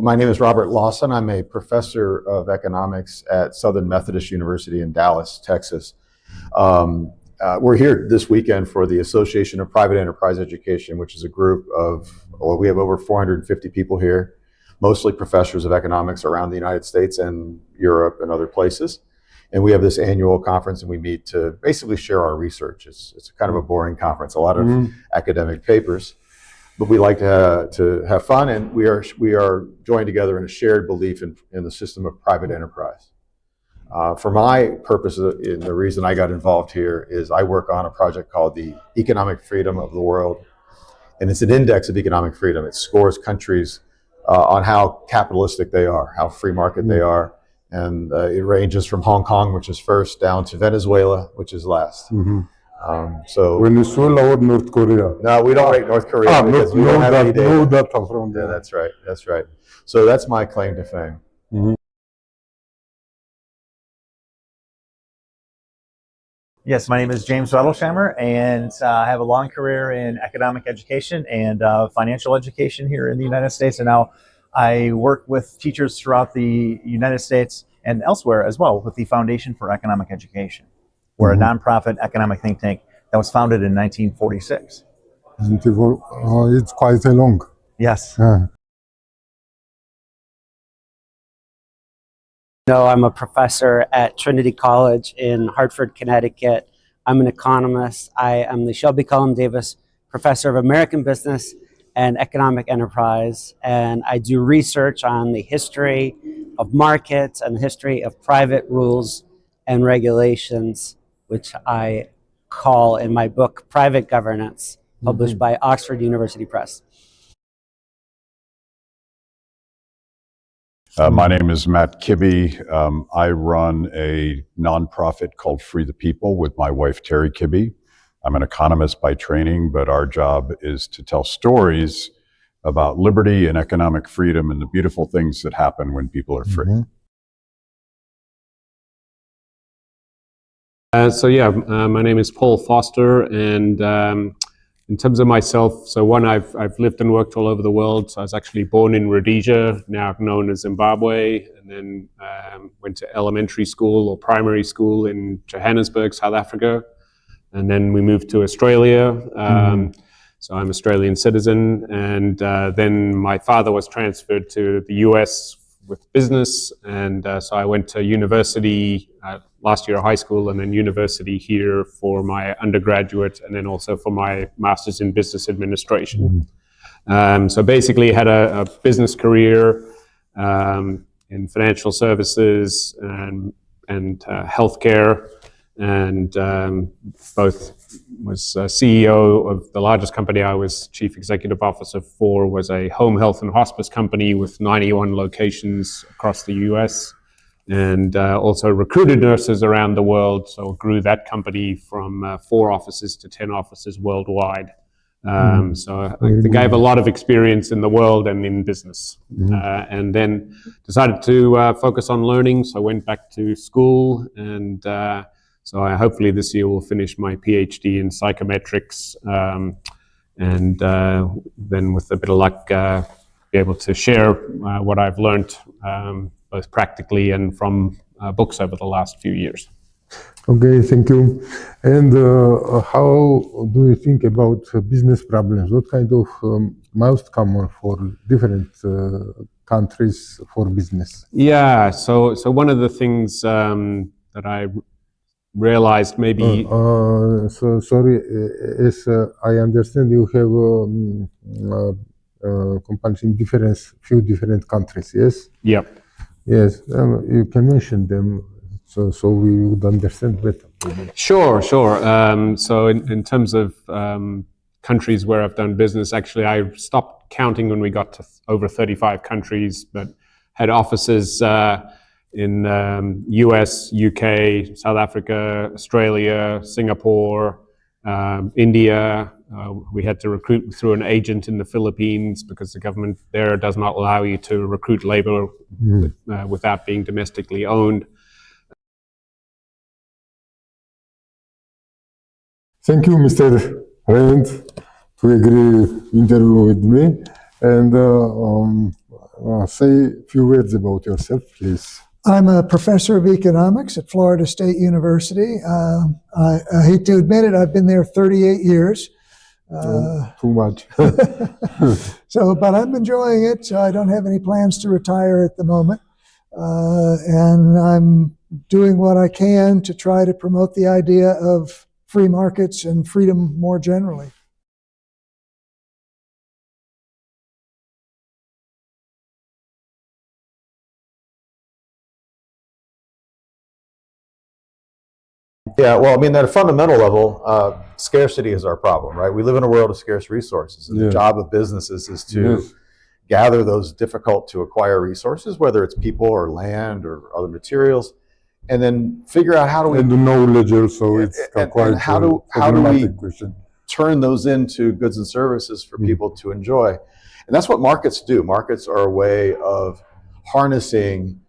my name is Robert Lawson. I'm a professor of economics at Southern Methodist University in Dallas, Texas. We're here this weekend for the Association of Private Enterprise Education, which is a group of, well, we have over 450 people here, mostly professors of economics around the United States and Europe and other places. And we have this annual conference and we meet to basically share our research. It's kind of a boring conference, a lot of academic papers, but we like to have fun, and we are joined together in a shared belief in the system of private enterprise. For my purpose, and the reason I got involved here is I work on a project called the Economic Freedom of the World, and it's an index of economic freedom. It scores countries on how capitalistic they are, how free market they are, and it ranges from Hong Kong, which is first, down to Venezuela, which is last. So Venezuela or North Korea? No, we don't rate North Korea because we don't have any data. No data from there. Yeah, that's right. That's right. So that's my claim to fame. Yes, my name is James Redelsheimer, and I have a long career in economic education and financial education here in the United States. And now I work with teachers throughout the United States and elsewhere as well with the Foundation for Economic Education. We're a nonprofit economic think tank that was founded in 1946. It's quite a long. Yes. No, I'm a professor at Trinity College in Hartford, Connecticut. I'm an economist. I am the Shelby Cullum Davis Professor of American Business and Economic Enterprise, and I do research on the history of markets and the history of private rules and regulations, which I call in my book Private Governance, published by Oxford University Press. My name is Matt Kibbe. I run a nonprofit called Free the People with my wife, Terry Kibbe. I'm an economist by training, but our job is to tell stories about liberty and economic freedom and the beautiful things that happen when people are free. My name is Paul Foster, and in terms of myself, so one, I've lived and worked all over the world. So I was actually born in Rhodesia, now known as Zimbabwe, and then went to elementary school or primary school in Johannesburg, South Africa, and then we moved to Australia. So I'm an Australian citizen, and then my father was transferred to the US with business, and so I went to university last year, high school, and then university here for my undergraduate, and then also for my master's in business administration. So basically had a business career in financial services and healthcare, and both was CEO of the largest company I was chief executive officer for, was a home health and hospice company with 91 locations across the US, and also recruited nurses around the world. So grew that company from 4 offices to 10 offices worldwide. So I think I have a lot of experience in the world and in business. And then decided to focus on learning. So I went back to school, and so I hopefully this year will finish my PhD in psychometrics, and then with a bit of luck, be able to share what I've learned both practically and from books over the last few years. Okay, thank you. And how do you think about business problems? What kind of most common for different countries for business? Yeah, so one of the things that I realized maybe... so sorry, as I understand you have companies in few different countries, yes? Yep. Yes, you can mention them so we would understand better. Sure. So in terms of countries where I've done business, actually I stopped counting when we got to over 35 countries, but had offices in US, UK, South Africa, Australia, Singapore, India. We had to recruit through an agent in the Philippines because the government there does not allow you to recruit labor without being domestically owned. Thank you, Mr. Rand, to agree interview with me. And say a few words about yourself, please. I'm a professor of economics at Florida State University. I hate to admit it, I've been there 38 years. Too much. But I'm enjoying it, so I don't have any plans to retire at the moment. And I'm doing what I can to try to promote the idea of free markets and freedom more generally. Yeah, well, I mean, at a fundamental level, scarcity is our problem, right? We live in a world of scarce resources, and the job of businesses is to gather those difficult to acquire resources, whether it's people or land or other materials, and then figure out how do we And the knowledge also, it's quite and how do we problematic question. turn those into goods and services for people to enjoy. And that's what markets do. Markets are a way of harnessing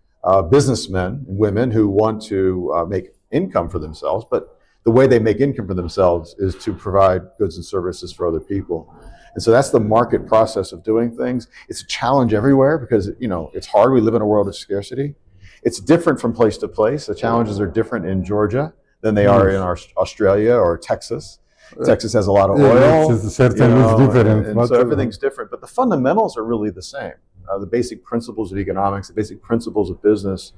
businessmen and women who want to make income for themselves, but the way they make income for themselves is to provide goods and services for other people. And so that's the market process of doing things. It's a challenge everywhere because, you know, it's hard. We live in a world of scarcity. It's different from place to place. The challenges are different in Georgia than they are in Australia or Texas. Texas has a lot of oil. It's certainly different. And so everything's different, but the fundamentals are really the same. The basic principles of economics, the basic principles of business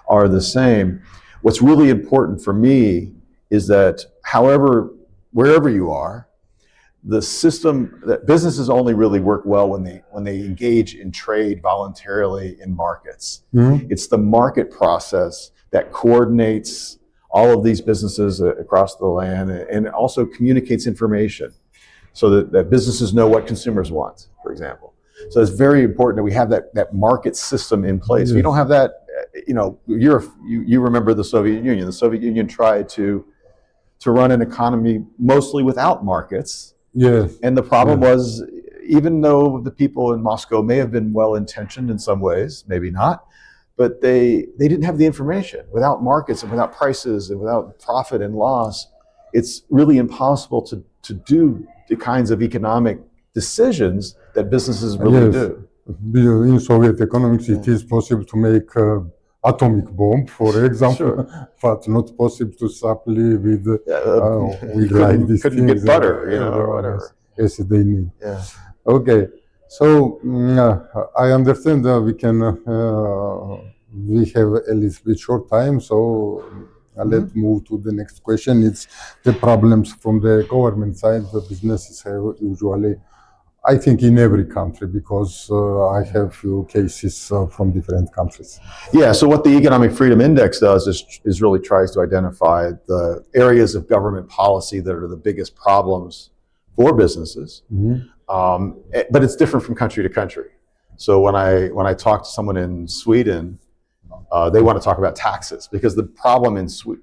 are the same. What's really important for me is that wherever you are, the system that businesses only really work well when they engage in trade voluntarily in markets. It's the market process that coordinates all of these businesses across the land and also communicates information so that businesses know what consumers want, for example. So it's very important that we have that market system in place. If you don't have that, you know, you remember the Soviet Union. The Soviet Union tried to run an economy mostly without markets. Yes. And the problem was, even though the people in Moscow may have been well-intentioned in some ways, maybe not, but they didn't have the information. Without markets and without prices and without profit and loss, it's really impossible to do the kinds of economic decisions that businesses really do. In Soviet economics, it is possible to make atomic bomb, for example, but not possible to supply with like these couldn't things, get butter, you know, or whatever. Yes, they need. Yeah. Okay, so I understand that we have a little bit short time, so let's move to the next question. It's the problems from the government side. The businesses have usually, I think, in every country, because I have few cases from different countries. Yeah, so what the Economic Freedom Index does is really tries to identify the areas of government policy that are the biggest problems for businesses. But it's different from country to country. So when I talk to someone in Sweden, they want to talk about taxes, because the problem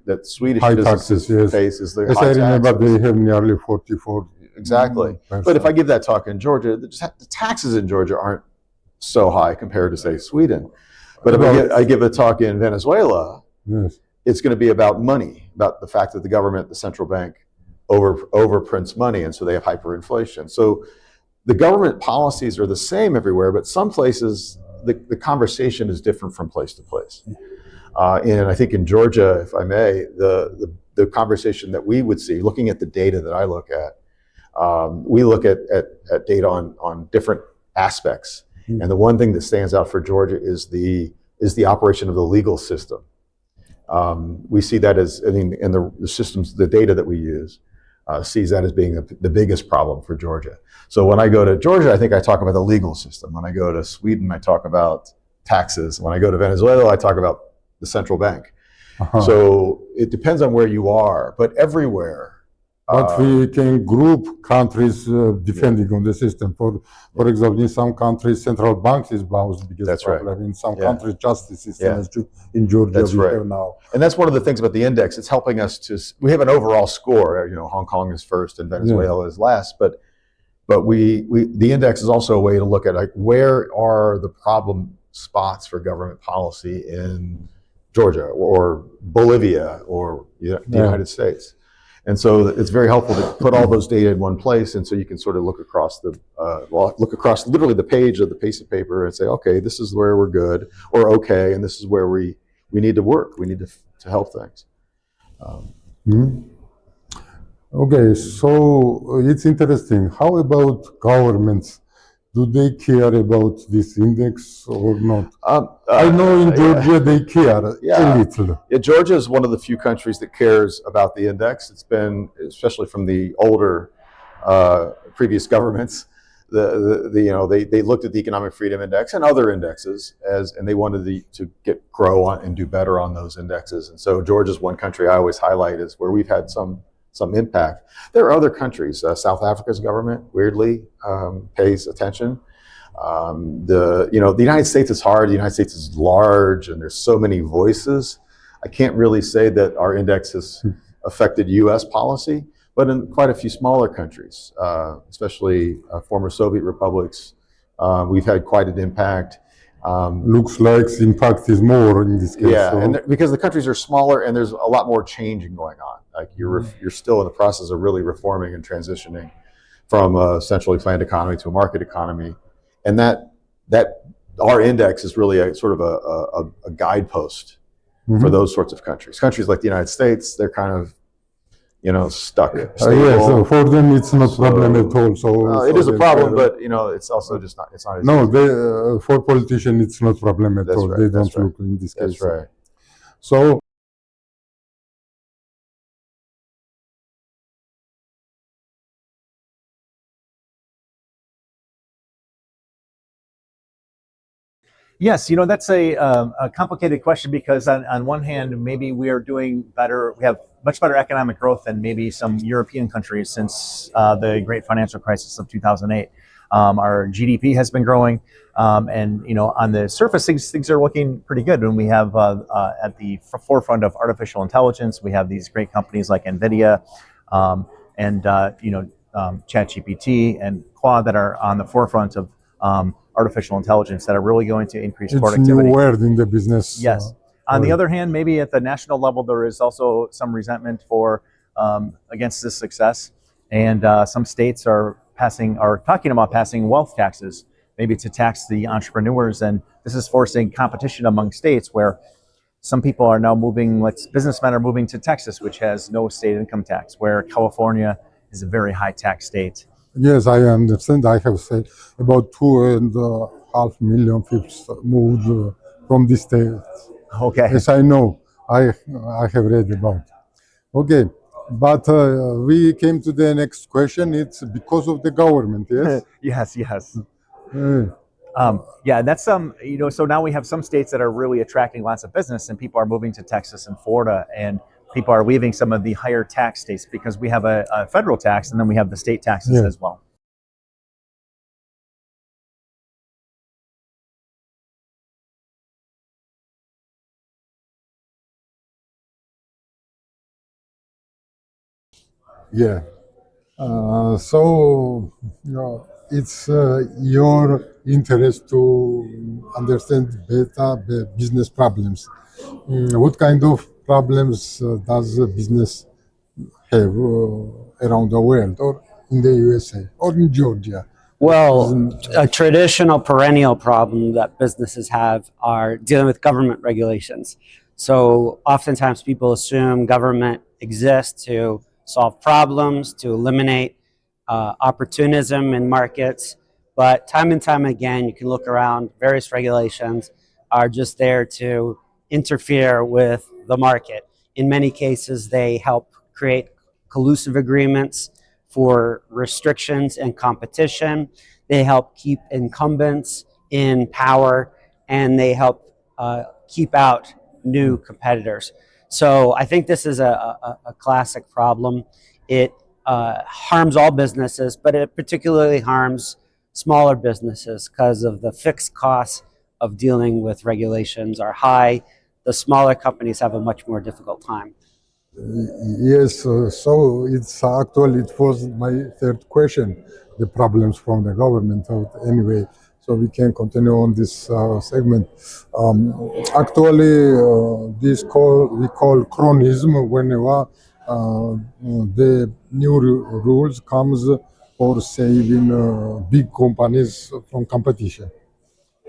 that Swedish High businesses taxes, face is the As high I remember, taxes. they have nearly 44. Exactly. But if I give that talk in Georgia, the taxes in Georgia aren't so high compared to, say, Sweden. But if I give a talk in Venezuela, it's going to be about money, about the fact that the government, the central bank, overprints money, and so they have hyperinflation. So the government policies are the same everywhere, but some places the conversation is different from place to place. And I think in Georgia, if I may, the conversation that we would see, looking at the data that I look at, we look at data on different aspects. And the one thing that stands out for Georgia is the operation of the legal system. We see that as, I mean, in the systems, the data that we use sees that as being the biggest problem for Georgia. So when I go to Georgia, I think I talk about the legal system. When I go to Sweden, I talk about taxes. When I go to Venezuela, I talk about the central bank. So it depends on where you are, but everywhere. But we can group countries depending on the system. For example, in some countries, central banks is bound because That's problem. right. In some countries, justice system is in Georgia. That's we right. have now. And that's one of the things about the index. It's helping us we have an overall score. You know, Hong Kong is first and Venezuela is last. But the index is also a way to look at, like, where are the problem spots for government policy in Georgia or Bolivia or the United States. And so it's very helpful to put all those data in one place, and so you can sort of look across literally the page of the piece of paper and say, okay, this is where we're good, or okay, and this is where we need to work. We need to help things. Okay, so it's interesting. How about governments? Do they care about this index or not? I know in Georgia they care a little. Yeah, Georgia is one of the few countries that cares about the index. It's been, especially from the older previous governments, they looked at the Economic Freedom Index and other indexes and they wanted to grow on and do better on those indexes. And so Georgia is one country I always highlight as where we've had some impact. There are other countries. South Africa's government weirdly pays attention. The United States is hard. The United States is large, and there's so many voices. I can't really say that our index has affected U.S. policy, but in quite a few smaller countries, especially former Soviet republics, we've had quite an impact. Looks like the impact is more in this case. Yeah, and because the countries are smaller and there's a lot more changing going on. Like you're still in the process of really reforming and transitioning from a centrally planned economy to a market economy, and that our index is really a sort of a guidepost for those sorts of countries. Countries like the United States, they're kind of stuck. Yes, so for them it's not a problem at all. So it is a problem, but it's also just not. It's not. As no, easy. For politicians it's not a problem at all. Right, they don't look in this case. That's right. So. Yes, that's a complicated question because on one hand, maybe we are doing better. We have much better economic growth than maybe some European countries since the great financial crisis of 2008. Our GDP has been growing, and on the surface, things are looking pretty good. And we have at the forefront of artificial intelligence, we have these great companies like NVIDIA, and ChatGPT and Claude that are on the forefront of artificial intelligence that are really going to increase productivity. It's a new word in the business. Yes. On the other hand, maybe at the national level, there is also some resentment against this success, and some states are talking about passing wealth taxes, maybe to tax the entrepreneurs, and this is forcing competition among states where some people are now businessmen are moving to Texas, which has no state income tax, where California is a very high tax state. Yes, I understand. I have said about 2.5 million people moved from the states. Okay. Yes, I know. I have read about. Okay, but we came to the next question. It's because of the government, yes? Yes. Yeah, that's so now we have some states that are really attracting lots of business, and people are moving to Texas and Florida, and people are leaving some of the higher tax states because we have a federal tax and then we have the state taxes as well. Yeah. So it's your interest to understand better the business problems. What kind of problems does business have around the world, or in the USA, or in Georgia? Well, a traditional perennial problem that businesses have are dealing with government regulations. So oftentimes people assume government exists to solve problems, to eliminate opportunism in markets. But time and time again, you can look around, various regulations are just there to interfere with the market. In many cases, they help create collusive agreements for restrictions and competition. They help keep incumbents in power, and they help keep out new competitors. So I think this is a classic problem. It harms all businesses, but it particularly harms smaller businesses because of the fixed costs of dealing with regulations are high. The smaller companies have a much more difficult time. Yes, so it's actually, it was my third question, the problems from the government. Anyway, so we can continue on this segment. Actually, we call chronism whenever the new rules comes for saving big companies from competition.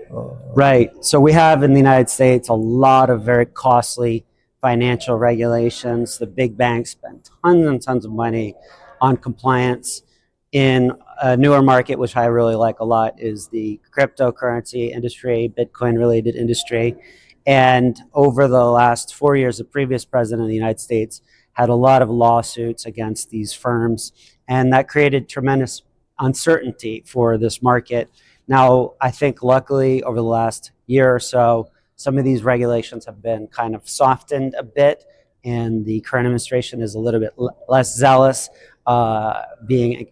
Right. So we have in the United States a lot of very costly financial regulations. The big banks spend tons and tons of money on compliance. In a newer market, which I really like a lot, is the cryptocurrency industry, Bitcoin related industry. And over the last 4 years, the previous president of the United States had a lot of lawsuits against these firms, and that created tremendous uncertainty for this market. Now, I think luckily over the last year or so, some of these regulations have been kind of softened a bit, and the current administration is a little bit less zealous, being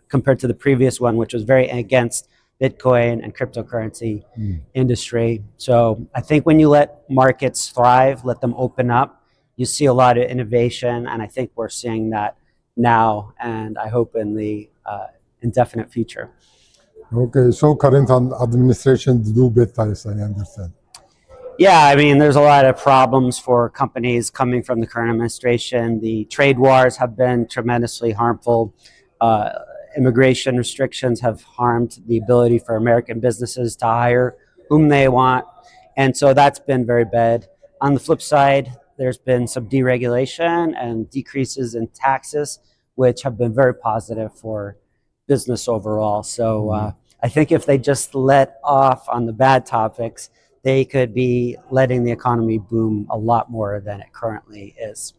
compared to the previous one, which was very against Bitcoin and cryptocurrency industry. So I think when you let markets thrive, let them open up, you see a lot of innovation, and I think we're seeing that now, and I hope in the indefinite future. Okay, so current administration do better, as I understand. Yeah, I mean, there's a lot of problems for companies coming from the current administration. The trade wars have been tremendously harmful. Immigration restrictions have harmed the ability for American businesses to hire whom they want. And so that's been very bad. On the flip side, there's been some deregulation and decreases in taxes, which have been very positive for business overall. So I think if they just let off on the bad topics, they could be letting the economy boom a lot more than it currently is.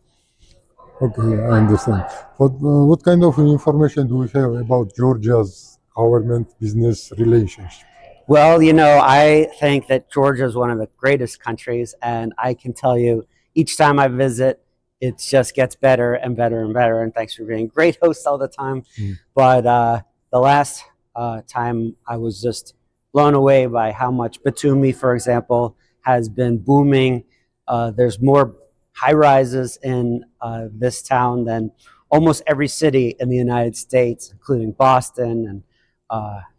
Okay, I understand. But what kind of information do we have about Georgia's government-business relationship? Well, you know, I think that Georgia is one of the greatest countries, and I can tell you each time I visit, it just gets better and better and better. And thanks for being a great host all the time. But the last time I was just blown away by how much Batumi, for example, has been booming. There's more high rises in this town than almost every city in the United States, including Boston, and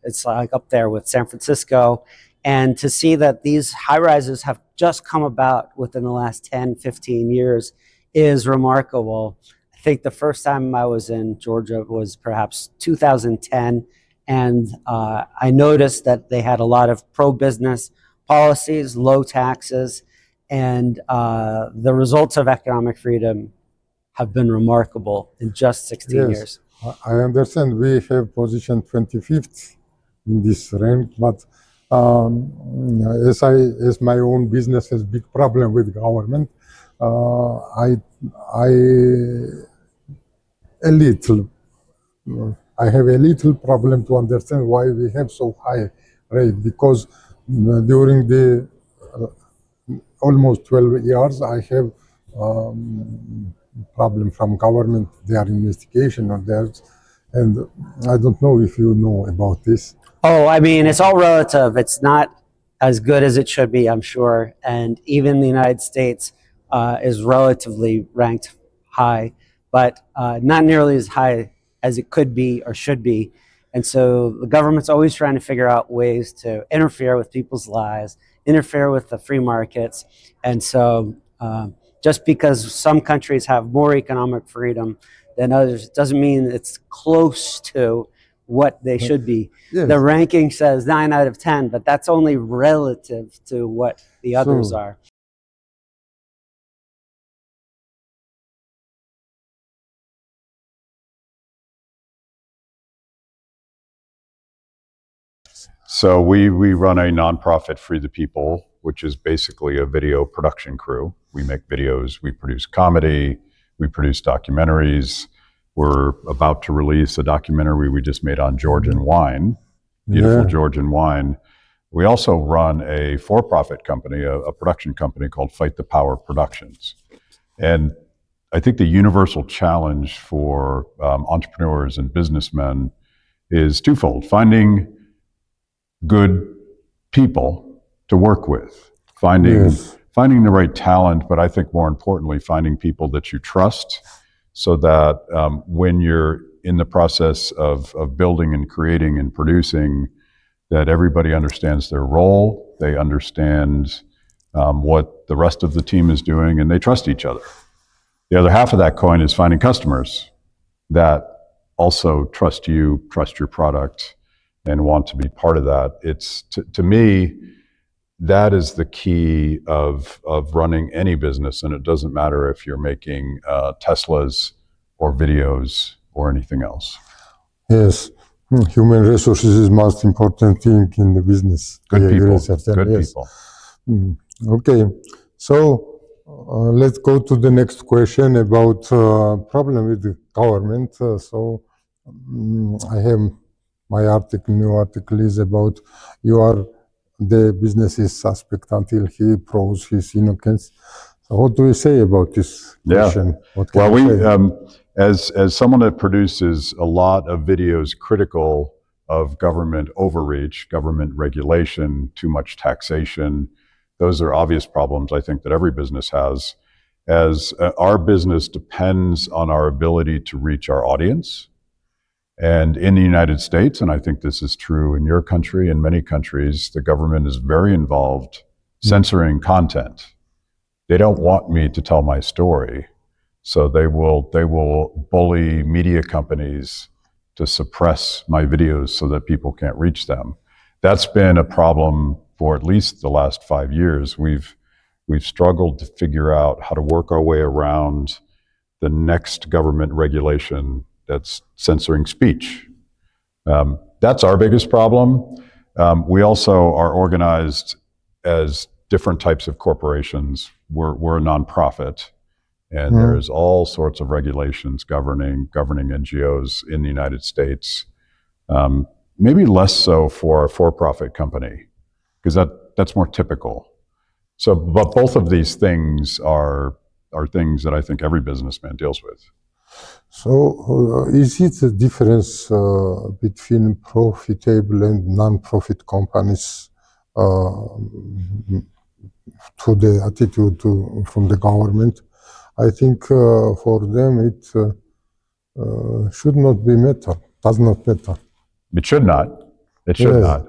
it's like up there with San Francisco. And to see that these high rises have just come about within the last 10, 15 years is remarkable. I think the first time I was in Georgia was perhaps 2010, and I noticed that they had a lot of pro-business policies, low taxes, and the results of economic freedom have been remarkable in just 16 years. I understand we have position 25th in this rank, but as my own business has big problem with government, I have a little problem to understand why we have so high rate, because during the almost 12 years I have problem from government, their investigation on theirs, and I don't know if you know about this. Oh, I mean, it's all relative. It's not as good as it should be, I'm sure. And even the United States is relatively ranked high, but not nearly as high as it could be or should be. And so the government's always trying to figure out ways to interfere with people's lives, interfere with the free markets. And so just because some countries have more economic freedom than others doesn't mean it's close to what they should be. Yes. The ranking says 9 out of 10, but that's only relative to what the others are. So we run a nonprofit, Free the People, which is basically a video production crew. We make videos, we produce comedy, we produce documentaries. We're about to release a documentary we just made on Georgian wine, beautiful Georgian wine. We also run a for-profit company, a production company called Fight the Power Productions. And I think the universal challenge for entrepreneurs and businessmen is twofold: finding good people to work with, finding the right talent, but I think more importantly, finding people that you trust, so that when you're in the process of building and creating and producing, that everybody understands their role, they understand what the rest of the team is doing, and they trust each other. The other half of that coin is finding customers that also trust you, trust your product, and want to be part of that. It's to me, that is the key of running any business, and it doesn't matter if you're making Teslas or videos or anything else. Yes, human resources is most important thing in the business. Good people, Certainly, good yes. people. Okay, so let's go to the next question about problem with the government. I have my article, new article is about the business's suspect until he proves his innocence. So what do we say about this question? What can Well, as someone that produces a lot of videos critical of government overreach, government regulation, too much taxation, those are obvious problems I think that every business has. As our business depends on our ability to reach our audience. And in the United States, and I think this is true in your country and many countries, the government is very involved censoring content. They don't want me to tell my story, so they will bully media companies to suppress my videos so that people can't reach them. That's been a problem for at least the last 5 years. We've struggled to figure out how to work our way around the next government regulation that's censoring speech. That's our biggest problem. We also are organized as different types of corporations. We're a nonprofit, and there's all sorts of regulations governing NGOs in the United States. Maybe less so for a for-profit company, because that's more typical. So, but both of these things are things that I think every businessman deals with. So, is it a difference between profitable and non-profit companies to the attitude from the government? I think for them it should not be matter, does not matter. It should not. It should Yes. not,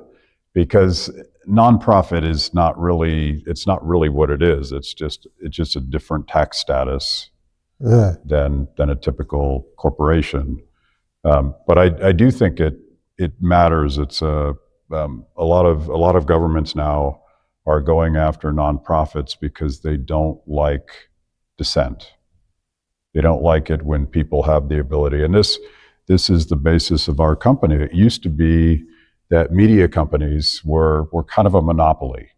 because nonprofit is not really. It's not really what it is. It's just a different tax status than a typical corporation. But I do think it matters. It's a lot of governments now are going after nonprofits because they don't like dissent. They don't like it when people have the ability. And this is the basis of our company. It used to be that media companies were kind of a monopoly.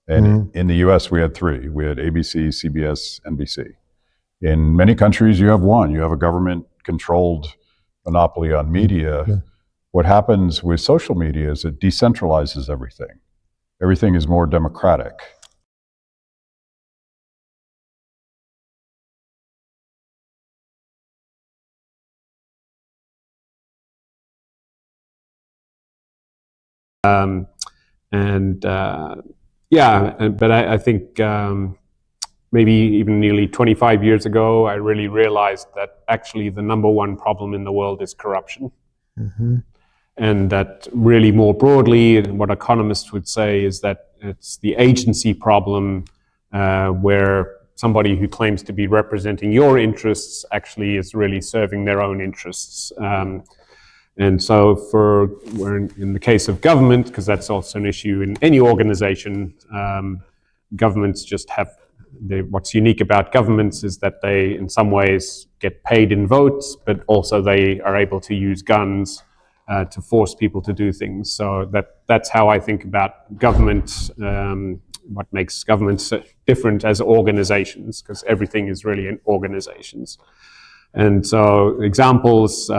And in the US, we had three. We had ABC, CBS, NBC. In many countries, you have one. You have a government-controlled monopoly on media. Yeah. What happens with social media is it decentralizes everything. Everything is more democratic. But I think maybe even nearly 25 years ago, I really realized that actually the number one problem in the world is corruption. And that really more broadly, what economists would say is that it's the agency problem where somebody who claims to be representing your interests actually is really serving their own interests. And so in the case of government, because that's also an issue in any organization, governments just have, what's unique about governments is that they in some ways get paid in votes, but also they are able to use guns to force people to do things. So that's how I think about government, what makes governments different as organizations, because everything is really in organizations. And so examples,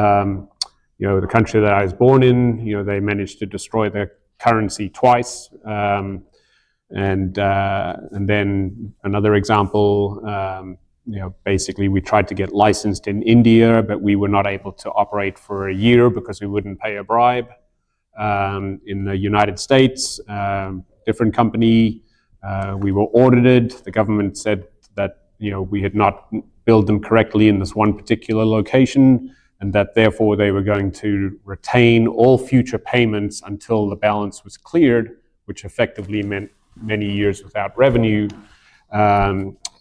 the country that I was born in, they managed to destroy their currency twice. And then another example, basically we tried to get licensed in India, but we were not able to operate for a year because we wouldn't pay a bribe. In the United States, different company, we were audited. The government said that, we had not billed them correctly in this one particular location, and that therefore they were going to retain all future payments until the balance was cleared, which effectively meant many years without revenue.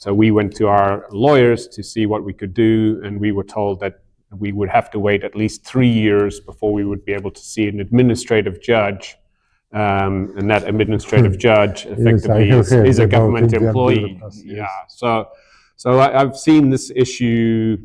So we went to our lawyers to see what we could do, and we were told that we would have to wait at least 3 years before we would be able to see an administrative judge. And that administrative judge effectively is a government employee. Yeah. So I've seen this issue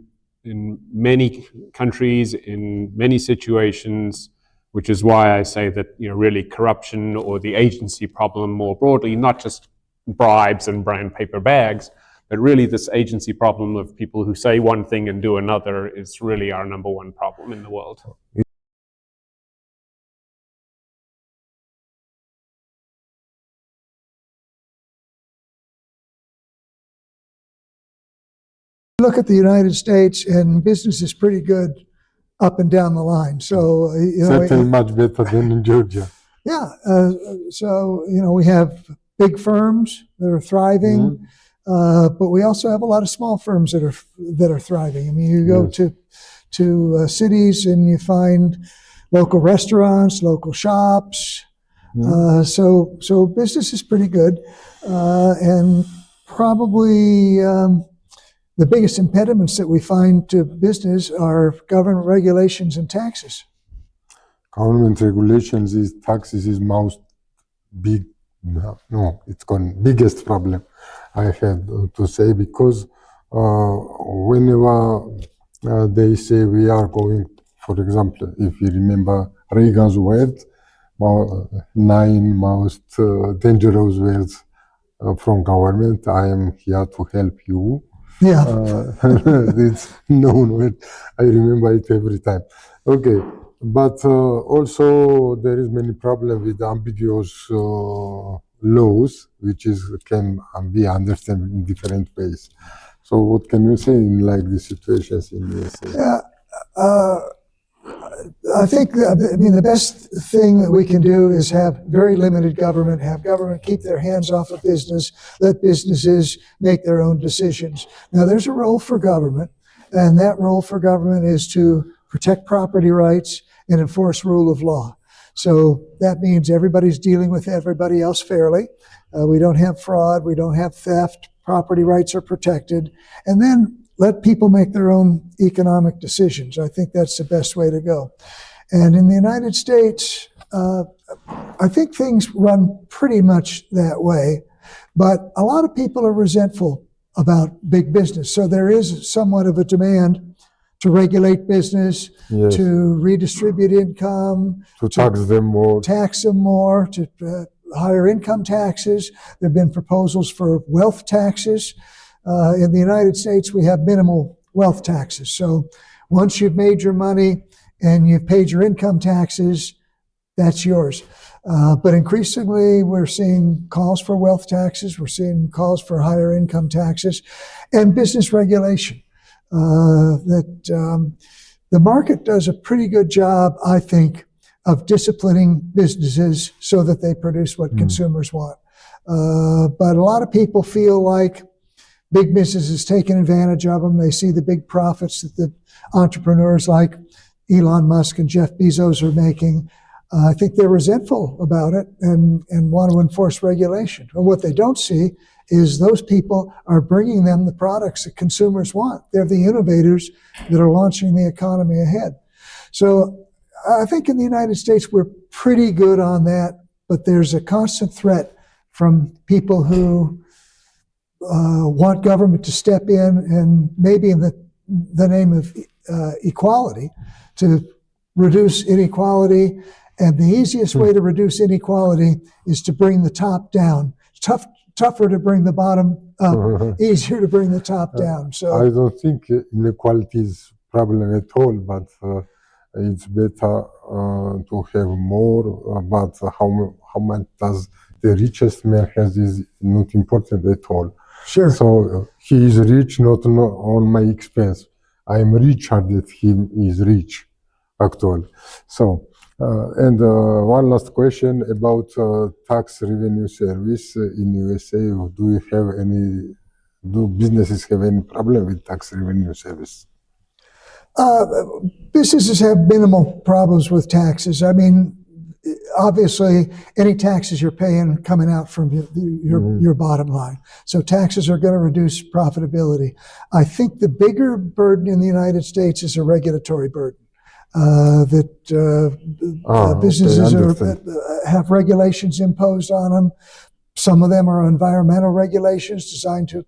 in many countries, in many situations, which is why I say that, really corruption or the agency problem more broadly, not just bribes and brown paper bags, but really this agency problem of people who say one thing and do another is really our number one problem in the world. Look at the United States, and business is pretty good up and down the line. So, Certainly much better than in Georgia. Yeah. So, we have big firms that are thriving, but we also have a lot of small firms that are thriving. I mean, you go to cities and you find local restaurants, local shops. So business is pretty good, and probably the biggest impediments that we find to business are government regulations and taxes. Government regulations is taxes is most big. No, it's biggest problem I have to say, because whenever they say we are going, for example, if you remember Reagan's words, 9 most dangerous words from government. I am here to help you. Yeah. It's known word. I remember it every time. Okay, but also there is many problems with ambiguous laws, which can be understood in different ways. So what can you say in these situations in USA? Yeah, I think, the best thing that we can do is have very limited government, have government keep their hands off of business, let businesses make their own decisions. Now, there's a role for government, and that role for government is to protect property rights and enforce rule of law. So that means everybody's dealing with everybody else fairly. We don't have fraud, we don't have theft, property rights are protected, and then let people make their own economic decisions. I think that's the best way to go. And in the United States, I think things run pretty much that way, but a lot of people are resentful about big business. So there is somewhat of a demand to regulate business, Yes. to redistribute income, To tax them more. to higher income taxes. There have been proposals for wealth taxes. In the United States, we have minimal wealth taxes. So once you've made your money and you've paid your income taxes, that's yours. But increasingly, we're seeing calls for wealth taxes. We're seeing calls for higher income taxes and business regulation. The market does a pretty good job, I think, of disciplining businesses so that they produce what consumers want. But a lot of people feel like big business is taking advantage of them. They see the big profits that the entrepreneurs like Elon Musk and Jeff Bezos are making. I think they're resentful about it and want to enforce regulation. And what they don't see is those people are bringing them the products that consumers want. They're the innovators that are launching the economy ahead. So I think in the United States, we're pretty good on that, but there's a constant threat from people who want government to step in and maybe in the name of equality to reduce inequality. And the easiest way to reduce inequality is to bring the top down. Tougher to bring the bottom up, easier to bring the top down. So I don't think inequality is a problem at all, but it's better to have more. But how much does the richest man has is not important at all. Sure. So he is rich not on my expense. I am richer that he is rich, actually. So. And one last question about tax revenue service in USA. Do businesses have any problem with tax revenue service? Businesses have minimal problems with taxes. I mean, obviously, any taxes you're paying coming out from your bottom line. So taxes are going to reduce profitability. I think the bigger burden in the United States is a regulatory burden. Businesses have regulations imposed on them. Some of them are environmental regulations designed to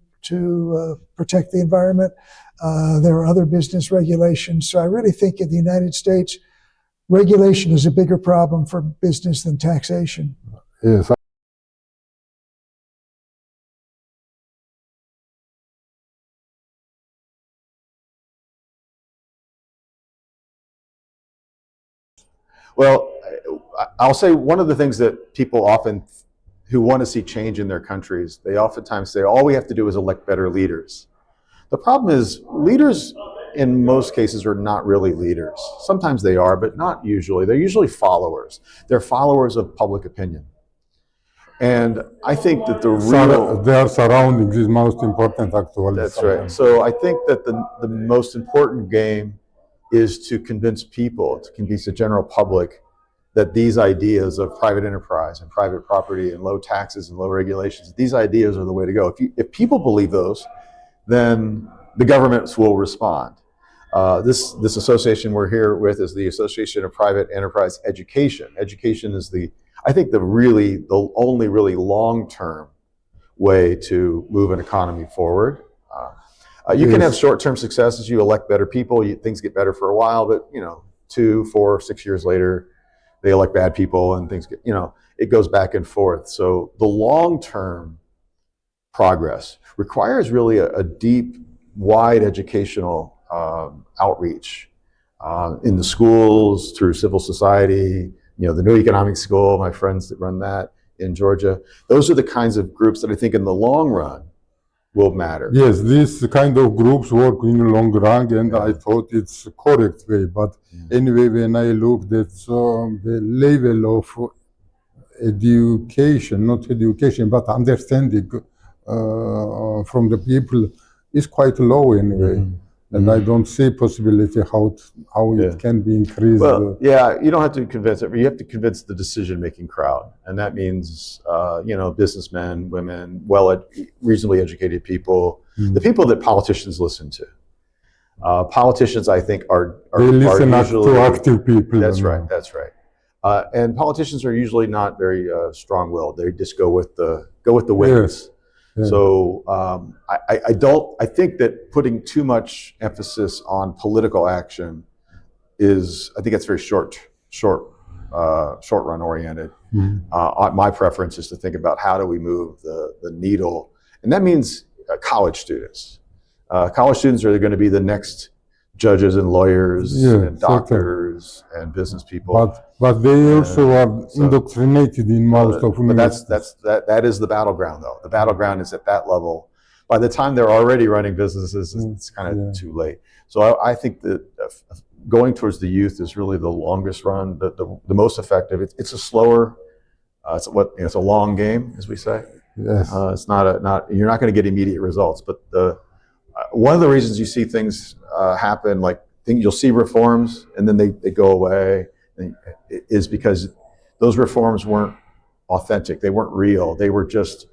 protect the environment. There are other business regulations. So I really think in the United States, regulation is a bigger problem for business than taxation. Yes. Well, I'll say one of the things that people often who want to see change in their countries, they oftentimes say, all we have to do is elect better leaders. The problem is leaders in most cases are not really leaders. Sometimes they are, but not usually. They're usually followers. They're followers of public opinion. And I think that their surroundings is most important actually. That's right. So I think that the most important game is to convince people, to convince the general public that these ideas of private enterprise and private property and low taxes and low regulations, these ideas are the way to go. If people believe those, then the governments will respond. This association we're here with is the Association of Private Enterprise Education. Education is I think the only really long-term way to move an economy forward. You can have short-term successes. You elect better people. Things get better for a while, but 2, 4, 6 years later, they elect bad people, and things get it goes back and forth. So the long-term progress requires really a deep, wide educational outreach in the schools, through civil society. The New Economics School, my friends that run that in Georgia. Those are the kinds of groups that I think in the long run will matter. Yes, these kind of groups work in the long run, and I thought it's a correct way. But anyway, when I looked at the level of education, not education, but understanding from the people is quite low anyway. And I don't see possibility how it can be increased. Well, you don't have to convince it, but you have to convince the decision-making crowd, and that means businessmen, women, reasonably educated people, the people that politicians listen to. Politicians, I think, are listen usually to active people. That's right. That's right. And politicians are usually not very strong-willed. They just go with the winds. Yes. Yeah. So I think that putting too much emphasis on political action I think it's very short run oriented. My preference is to think about how do we move the needle, and that means college students. College students are going to be the next judges and lawyers and doctors and business people. But they also are indoctrinated in most of universities. But that is the battleground, though. The battleground is at that level. By the time they're already running businesses, it's kind of too late. So I think that going towards the youth is really the longest run, the most effective. It's a slower, it's a long game, as we say. Yes. It's you're not going to get immediate results, but one of the reasons you see things happen, you'll see reforms and then they go away, is because those reforms weren't authentic. They weren't real. They were just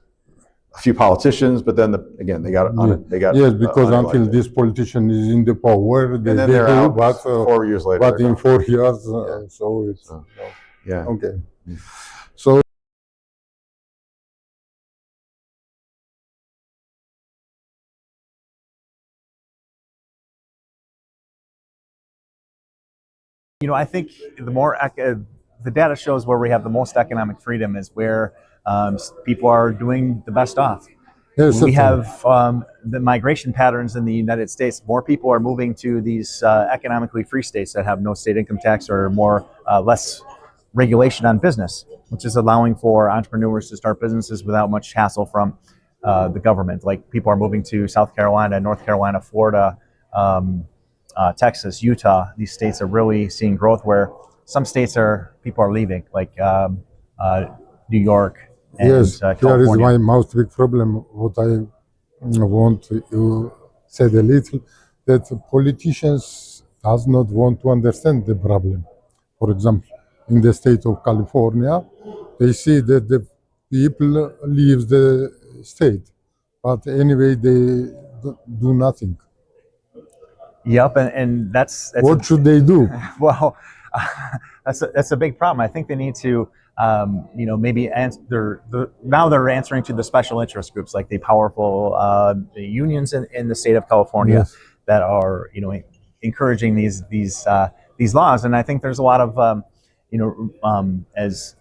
a few politicians, but then they got yes, because until this politician is in the power, they they're do, out but 4 years later. But in 4 years, so it's okay. So. I think the data shows where we have the most economic freedom is where people are doing the best off. Yes, we have the migration patterns in the United States. More people are moving to these economically free states that have no state income tax or less regulation on business, which is allowing for entrepreneurs to start businesses without much hassle from the government. Like people are moving to South Carolina, North Carolina, Florida, Texas, Utah. These states are really seeing growth where some states people are leaving, like New York and California. Here is my most big problem. What I want to say a little, that politicians does not want to understand the problem. For example, in the state of California, they see that the people leave the state, but anyway they do nothing. Yep, and that's What should they do? well, that's a big problem. I think they need to, maybe answer. Now they're answering to the special interest groups, like the powerful the unions in the state of California, Yes. that are, encouraging these laws. And I think there's a lot of, as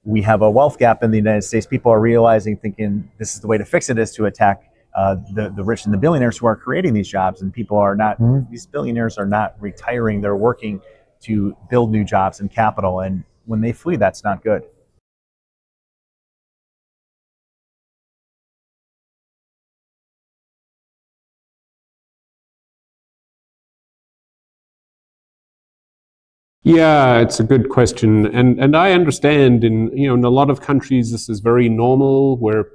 we have a wealth gap in the United States, people are realizing, thinking this is the way to fix it, is to attack the rich and the billionaires who are creating these jobs. And people are not, these billionaires are not retiring, they're working to build new jobs and capital. And when they flee, that's not good. Yeah, it's a good question, and I understand in a lot of countries this is very normal, where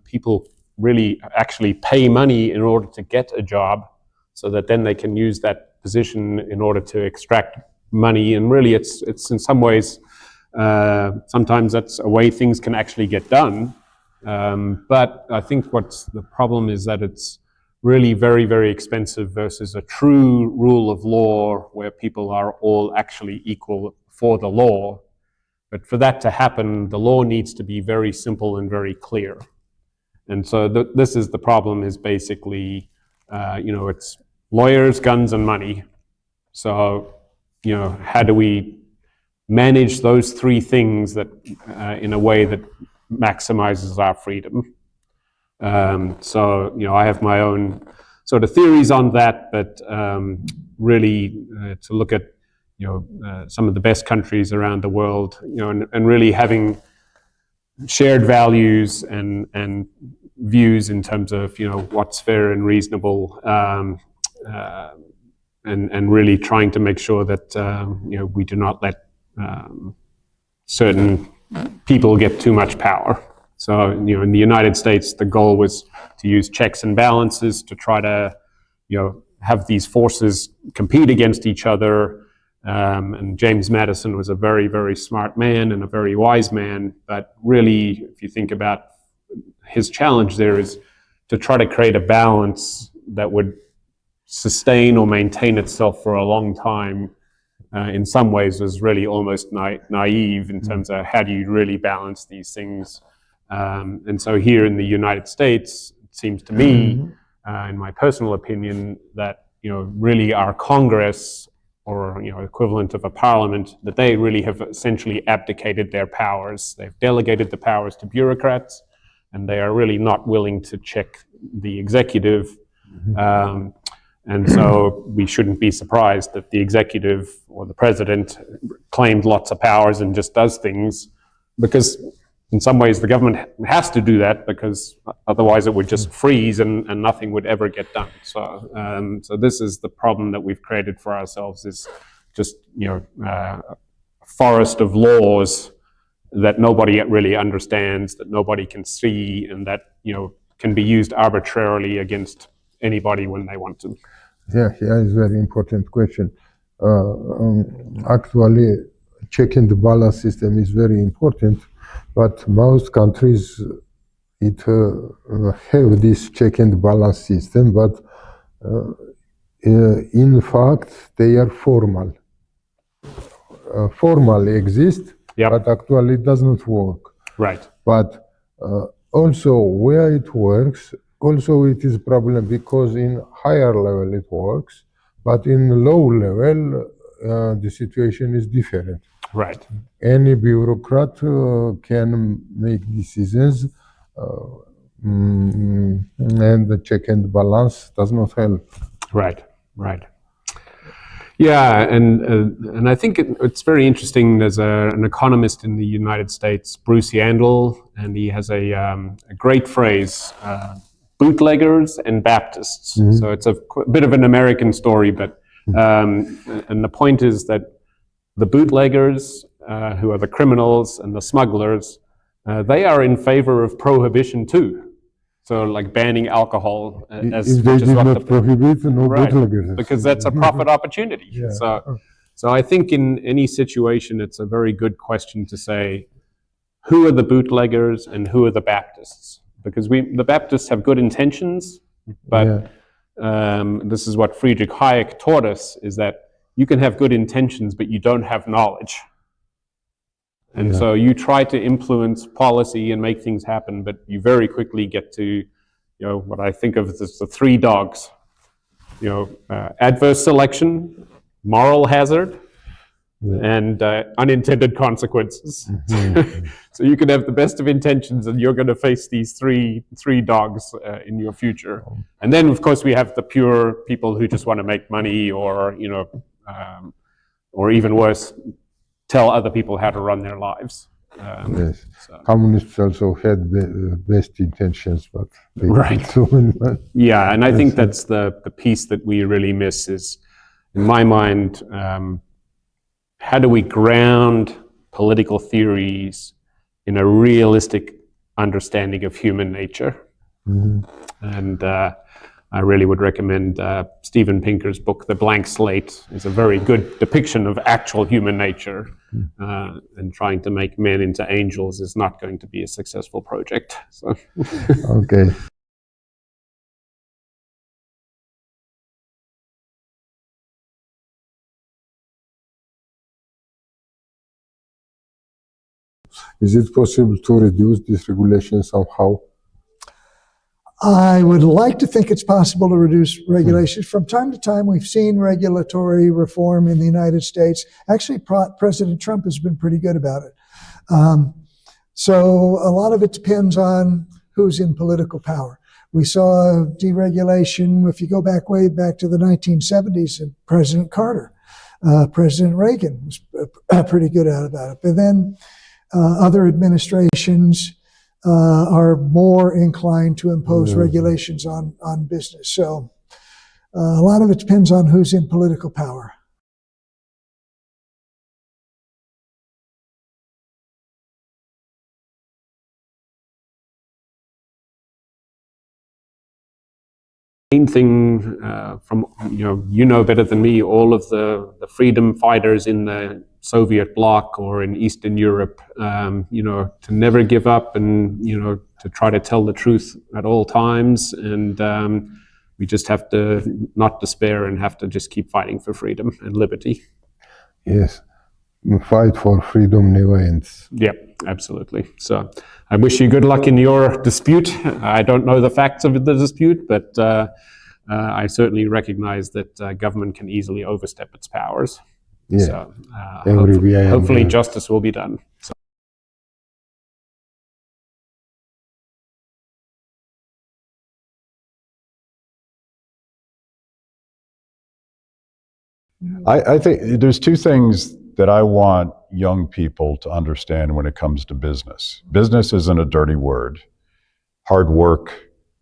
people really actually pay money in order to get a job, so that then they can use that position in order to extract money. And really, it's in some ways sometimes that's a way things can actually get done. But I think what's the problem is that it's really very, very expensive versus a true rule of law where people are all actually equal for the law. But for that to happen, the law needs to be very simple and very clear. And so this is the problem, is basically, it's lawyers, guns, and money. So, how do we manage those three things that in a way that maximizes our freedom? I have my own sort of theories on that, but really to look at some of the best countries around the world, and really having shared values and views in terms of what's fair and reasonable, and really trying to make sure that we do not let certain people get too much power. So, in the United States, the goal was to use checks and balances to try to, have these forces compete against each other. And James Madison was a very, very smart man and a very wise man. But really, if you think about his challenge there, is to try to create a balance that would sustain or maintain itself for a long time. In some ways, was really almost naive in terms of how do you really balance these things. And so here in the United States, it seems to me, in my personal opinion, that really our Congress, or equivalent of a parliament, that they really have essentially abdicated their powers. They've delegated the powers to bureaucrats, and they are really not willing to check the executive. And so we shouldn't be surprised that the executive or the president claimed lots of powers and just does things, because in some ways the government has to do that, because otherwise it would just freeze and nothing would ever get done. So this is the problem that we've created for ourselves, is just a forest of laws that nobody really understands, that nobody can see, and that can be used arbitrarily against anybody when they want to. Yeah, it's a very important question. Actually, check and balance system is very important, but most countries have this check and balance system, but in fact they are formal. Formally exist, but actually it does not work. Right. But also where it works, also it is a problem, because in higher level it works, but in low level the situation is different. Right. Any bureaucrat can make decisions, and the check and balance does not help. Right. Yeah, and I think it's very interesting. There's an economist in the United States, Bruce Randall, and he has a great phrase: bootleggers and Baptists. So it's a bit of an American story, but and the point is that the bootleggers, who are the criminals, and the smugglers, they are in favor of prohibition too. So, like banning alcohol, if they did not prohibit, no bootleggers. Because that's a profit opportunity. Yeah. So, So I think in any situation, it's a very good question to say, who are the bootleggers and who are the Baptists? Because the Baptists have good intentions, but this is what Friedrich Hayek taught us, is that you can have good intentions, but you don't have knowledge. And so you try to influence policy and make things happen, but you very quickly get to, what I think of as the three dogs. Adverse selection, moral hazard, and unintended consequences. So you can have the best of intentions, and you're going to face these three dogs in your future. And then, of course, we have the pure people who just want to make money, or even worse, tell other people how to run their lives. Yes, communists also had the best intentions, but they Yeah, and I think that's the piece that we really miss is, in my mind, how do we ground political theories in a realistic understanding of human nature? And I really would recommend Steven Pinker's book, The Blank Slate. Is a very good depiction of actual human nature. And trying to make men into angels is not going to be a successful project. So. Okay. Is it possible to reduce this regulation somehow? I would like to think it's possible to reduce regulations. From time to time, we've seen regulatory reform in the United States. Actually, President Trump has been pretty good about it. So a lot of it depends on who's in political power. We saw deregulation, if you go way back to the 1970s, and President Carter. President Reagan was pretty good about it. But then other administrations are more inclined to impose regulations on business. So a lot of it depends on who's in political power. Main thing from better than me, all of the freedom fighters in the Soviet bloc or in Eastern Europe, to never give up and to try to tell the truth at all times, and we just have to not despair and have to just keep fighting for freedom and liberty. Yes, fight for freedom never ends. Yeah, absolutely. So I wish you good luck in your dispute. I don't know the facts of the dispute, but I certainly recognize that government can easily overstep its powers. Yeah. So hopefully justice will be done. So. I think there's two things that I want young people to understand when it comes to business. Business isn't a dirty word. Hard work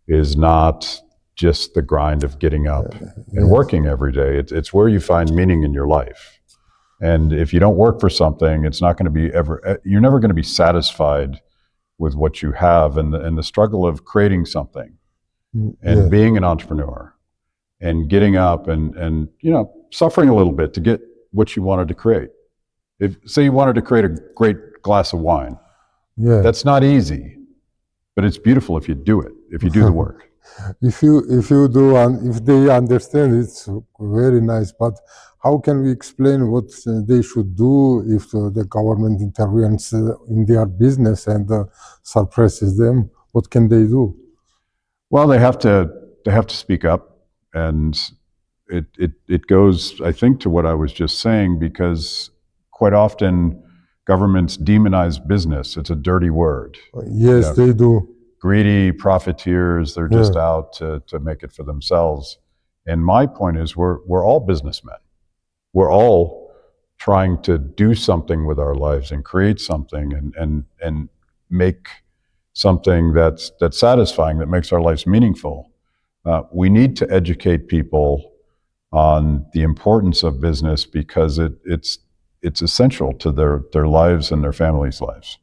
is not just the grind of getting up and working every day. It's where you find meaning in your life. And if you don't work for something, it's not going to be you're never going to be satisfied with what you have. And the struggle of creating something and being an entrepreneur and getting up and suffering a little bit to get what you wanted to create. Say you wanted to create a great glass of wine. That's not easy, but it's beautiful if you do it, if you do the work. If they understand, it's very nice. But how can we explain what they should do if the government intervenes in their business and suppresses them? What can they do? Well, they have to speak up, and it goes, I think, to what I was just saying, because quite often governments demonize business. It's a dirty word. Yes, they do. Greedy profiteers, they're just out to make it for themselves. And my point is, we're all businessmen. We're all trying to do something with our lives and create something and make something that's satisfying, that makes our lives meaningful. We need to educate people on the importance of business, because it's essential to their lives and their families' lives.